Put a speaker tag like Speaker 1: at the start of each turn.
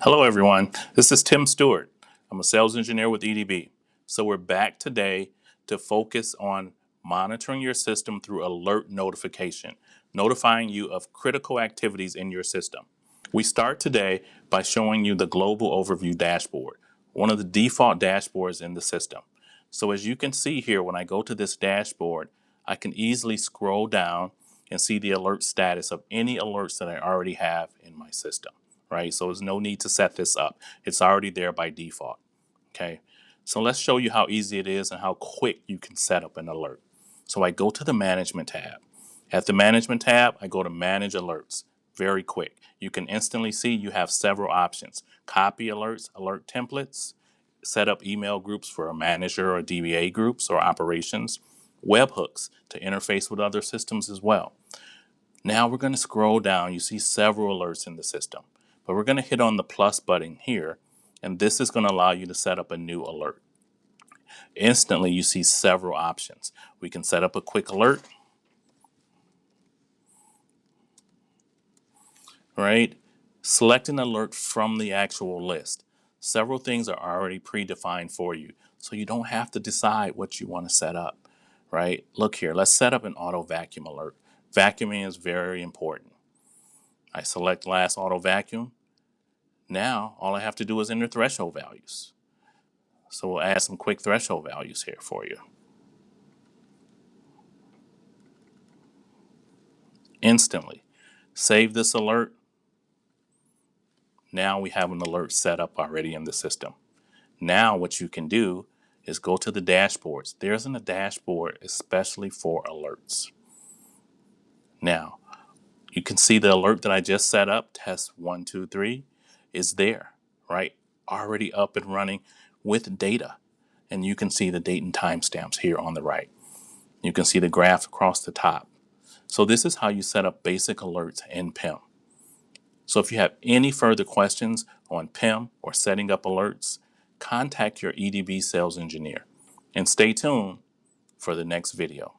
Speaker 1: Hello everyone, this is Tim Stewart. I'm a sales engineer with EDB. So we're back today to focus on monitoring your system through alert notification, notifying you of critical activities in your system. We start today by showing you the global overview dashboard, one of the default dashboards in the system. So as you can see here, when I go to this dashboard, I can easily scroll down and see the alert status of any alerts that I already have in my system. Right? So there's no need to set this up. It's already there by default. Okay. So let's show you how easy it is and how quick you can set up an alert. So I go to the management tab. At the management tab, I go to manage alerts. Very quick. You can instantly see you have several options. Copy alerts, alert templates, set up email groups for a manager or DBA groups or operations, webhooks to interface with other systems as well. Now we're going to scroll down. You see several alerts in the system. But we're going to hit on the plus button here, and this is going to allow you to set up a new alert. Instantly, you see several options. We can set up a quick alert, right? Select an alert from the actual list. Several things are already predefined for you, so you don't have to decide what you want to set up, right? Look here, let's set up an auto vacuum alert. Vacuuming is very important. I select last auto vacuum. Now, all I have to do is enter threshold values. So we'll add some quick threshold values here for you. Instantly. Save this alert. Now we have an alert set up already in the system. Now what you can do is go to the dashboards. There's a dashboard especially for alerts. Now, you can see the alert that I just set up, test 1, 2, 3, is there, right? Already up and running with data. And you can see the date and timestamps here on the right. You can see the graph across the top. So this is how you set up basic alerts in PEM. So if you have any further questions on PEM or setting up alerts, contact your EDB sales engineer. And stay tuned for the next video.